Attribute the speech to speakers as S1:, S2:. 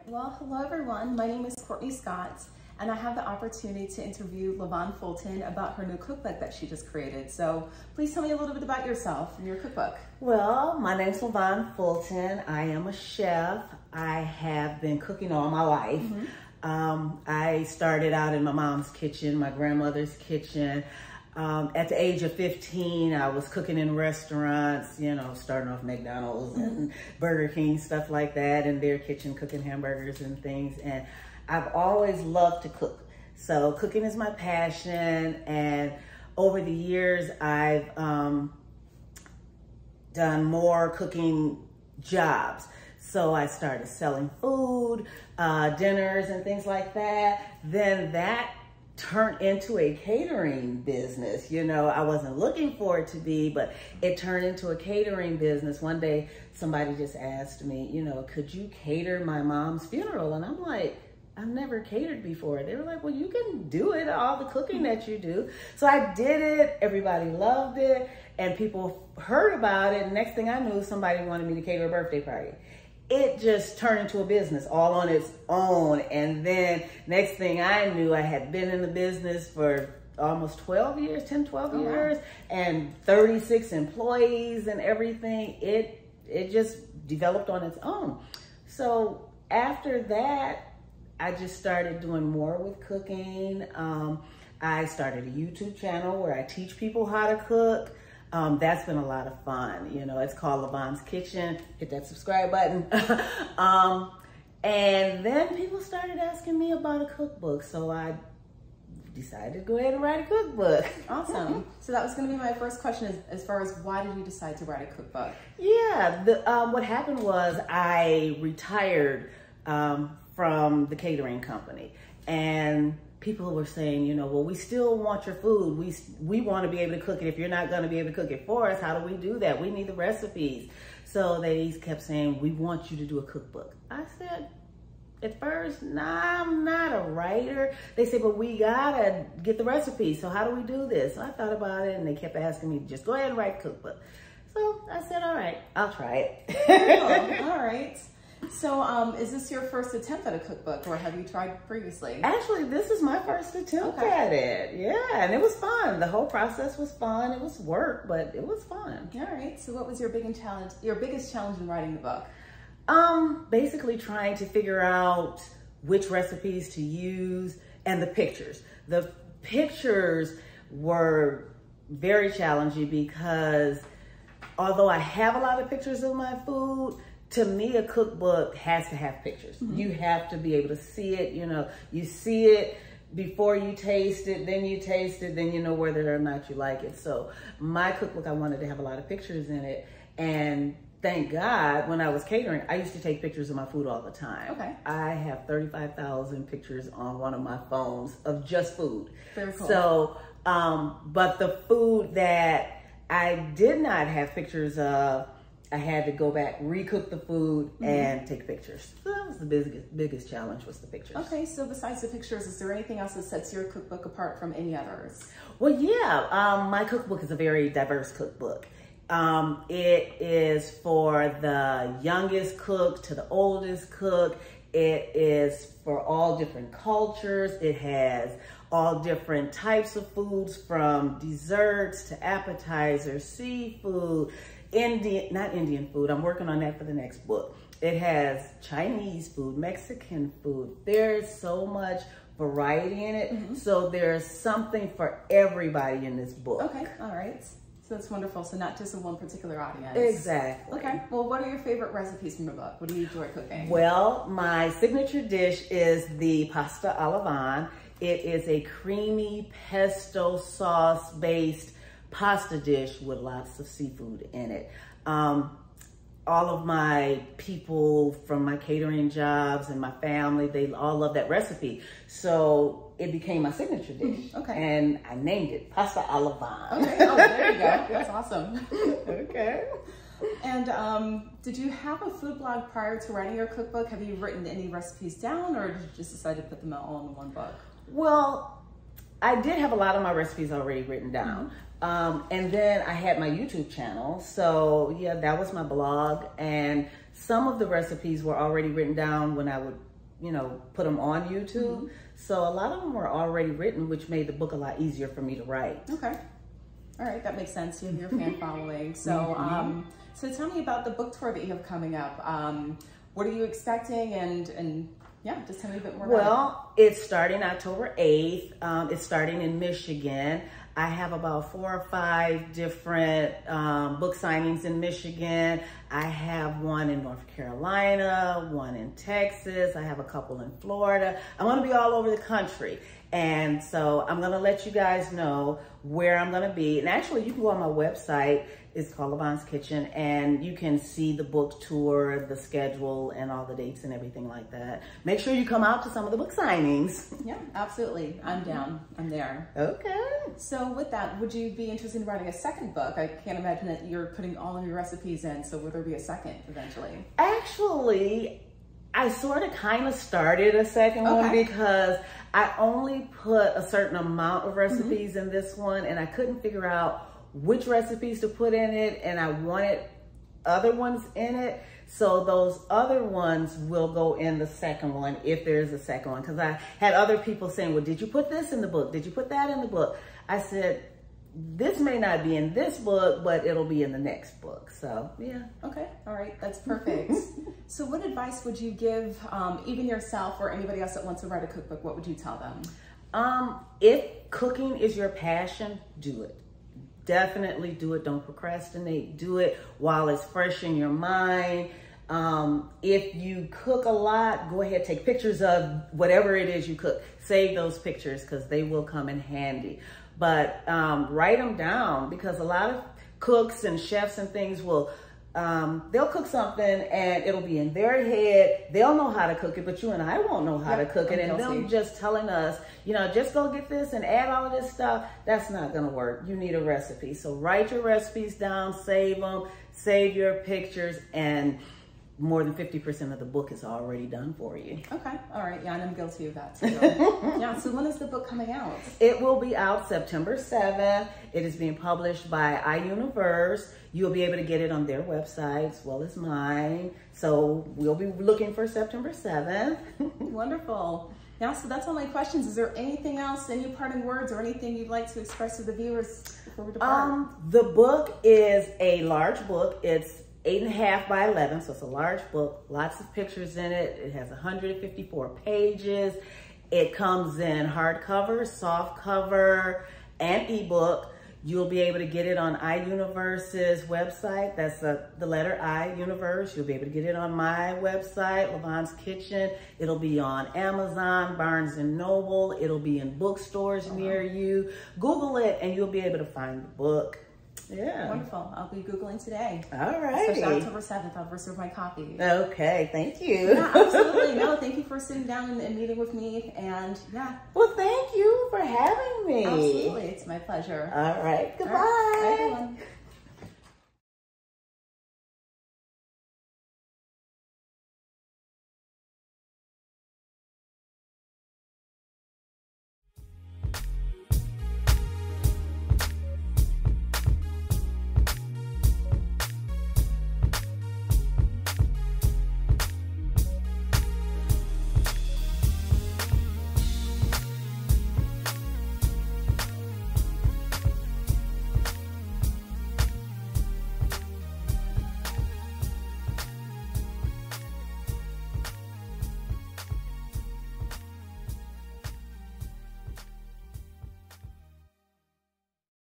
S1: Well, hello everyone. My name is Courtney Scott, and I have the opportunity to interview Lavonne Fulton about her new cookbook that she just created. So please tell me a little bit about yourself and your cookbook.
S2: Well, my name's Lavonne Fulton. I am a chef. I have been cooking all my life. I started out in my mom's kitchen, my grandmother's kitchen. At the age of 15, I was cooking in restaurants, you know, starting off McDonald's and Burger King, stuff like that, in their kitchen, cooking hamburgers and things. And I've always loved to cook. So cooking is my passion. And over the years, I've done more cooking jobs. So I started selling food, dinners and things like that. Then that turned into a catering business. You know, I wasn't looking for it to be, but it turned into a catering business. One day, somebody just asked me, you know, could you cater my mom's funeral? And I'm like, I've never catered before. They were like, well, you can do it, all the cooking that you do. So I did it, everybody loved it, and people heard about it. And next thing I knew, somebody wanted me to cater a birthday party. It just turned into a business all on its own. And then next thing I knew, I had been in the business for almost 12 years, 10, 12 years, and 36 employees and everything. It just developed on its own. So after that, I just started doing more with cooking. I started a YouTube channel where I teach people how to cook. That's been a lot of fun. You know, it's called Lavonne's Kitchen. Hit that subscribe button. And then people started asking me about a cookbook. So I decided to go ahead and write a cookbook.
S1: Awesome. So that was going to be my first question as far as why did you decide to write a cookbook?
S2: Yeah, what happened was I retired from the catering company. And people were saying, you know, well, we still want your food. We want to be able to cook it. If you're not going to be able to cook it for us, how do we do that? We need the recipes. So they kept saying, we want you to do a cookbook. I said, at first, nah, I'm not a writer. They said, but we gotta get the recipes. So how do we do this? So I thought about it, and they kept asking me, just go ahead and write a cookbook. So I said, all right, I'll try it.
S1: Cool. All right. So is this your first attempt at a cookbook, or have you tried previously?
S2: Actually, this is my first attempt at it. Yeah, and it was fun. The whole process was fun. It was work, but it was fun.
S1: All right. So what was your biggest challenge in writing the book?
S2: Basically trying to figure out which recipes to use and the pictures. The pictures were very challenging because although I have a lot of pictures of my food, to me, a cookbook has to have pictures. You have to be able to see it. You know, you see it before you taste it, then you taste it, then you know whether or not you like it. So my cookbook, I wanted to have a lot of pictures in it. And thank God, when I was catering, I used to take pictures of my food all the time. Okay. I have 35,000 pictures on one of my phones of just food.
S1: Very cool.
S2: So, but the food that I did not have pictures of, I had to go back, recook the food, and take pictures. So that was the biggest challenge, was the pictures. Okay,
S1: so besides the pictures, is there anything else that sets your cookbook apart from any others?
S2: Well, yeah, my cookbook is a very diverse cookbook. It is for the youngest cook to the oldest cook. It is for all different cultures. It has all different types of foods, from desserts to appetizers, seafood, not Indian food. I'm working on that for the next book. It has Chinese food, Mexican food. There's so much variety in it. So there's something for everybody in this book.
S1: Okay, all right. So that's wonderful. So not just a one particular audience.
S2: Exactly.
S1: Okay. Well, what are your favorite recipes from the book? What do you enjoy cooking?
S2: Well, my signature dish is the pasta a la Lavonne. It is a creamy pesto sauce based pasta dish with lots of seafood in it. All of my people from my catering jobs and my family, they all love that recipe. So it became my signature dish. Okay. And I named it Pasta a la Lavonne.
S1: Okay, oh, there you go. That's awesome.
S2: Okay.
S1: And did you have a food blog prior to writing your cookbook? Have you written any recipes down, or did you just decide to put them all in one book?
S2: Well, I did have a lot of my recipes already written down. And then I had my YouTube channel. So yeah, that was my blog. And some of the recipes were already written down when I would you know, put them on YouTube. So a lot of them were already written, which made the book a lot easier for me to write.
S1: Okay. All right, that makes sense. You have your fan following. So, so tell me about the book tour that you have coming up. What are you expecting? And yeah, just tell me a bit more about it.
S2: Well, it's starting October 8th. It's starting in Michigan. I have about 4 or 5 different book signings in Michigan. I have one in North Carolina, one in Texas. I have a couple in Florida. I want to be all over the country. And so I'm going to let you guys know where I'm going to be. And actually, you can go on my website. It's called Lavonne's Kitchen, and you can see the book tour, the schedule, and all the dates and everything like that. Make sure you come out to some of the book signings.
S1: Yeah, absolutely. I'm down. I'm there.
S2: Okay.
S1: So with that, would you be interested in writing a second book? I can't imagine that you're putting all of your recipes in, so would there be a second eventually?
S2: Actually, I sort of kind of started a second one because I only put a certain amount of recipes in this one, and I couldn't figure out which recipes to put in it, and I wanted other ones in it. So those other ones will go in the second one if there's a second one. Because I had other people saying, well, did you put this in the book? Did you put that in the book? I said, this may not be in this book, but it'll be in the next book. So yeah.
S1: Okay, all right, that's perfect. So what advice would you give even yourself or anybody else that wants to write a cookbook? What would you tell them?
S2: If cooking is your passion, do it. Definitely do it. Don't procrastinate. Do it while it's fresh in your mind. If you cook a lot, go ahead, take pictures of whatever it is you cook. Save those pictures because they will come in handy. But write them down, because a lot of cooks and chefs and things will, they'll cook something and it'll be in their head. They'll know how to cook it, but you and I won't know how to cook it. And them just telling us, you know, just go get this and add all of this stuff, that's not gonna work. You need a recipe. So write your recipes down, save them, save your pictures, and more than 50% of the book is already done for you.
S1: Okay, all right, yeah, and I'm guilty of that too. Yeah, so when is the book coming out?
S2: It will be out September 7th. It is being published by iUniverse. You'll be able to get it on their website as well as mine. So we'll be looking for September 7th.
S1: Wonderful. Yeah, so that's all my questions. Is there anything else, any parting words or anything you'd like to express to the viewers before we depart?
S2: The book is a large book. It's 8.5 by 11, so it's a large book, lots of pictures in it. It has 154 pages. It comes in hardcover, soft cover, and ebook. You'll be able to get it on iUniverse's website. That's the letter I, Universe. You'll be able to get it on my website, Lavonne's Kitchen. It'll be on Amazon, Barnes & Noble. It'll be in bookstores near you. Google it, and you'll be able to find the book. Yeah.
S1: Wonderful. I'll be Googling today.
S2: All right.
S1: Especially October 7th, I'll reserve my copy.
S2: Okay, thank you.
S1: Yeah, absolutely. No, thank you for sitting down and meeting with me. And yeah.
S2: Well, thank you for having me.
S1: Absolutely. It's my pleasure.
S2: All right. Goodbye.
S1: All right. Bye, everyone.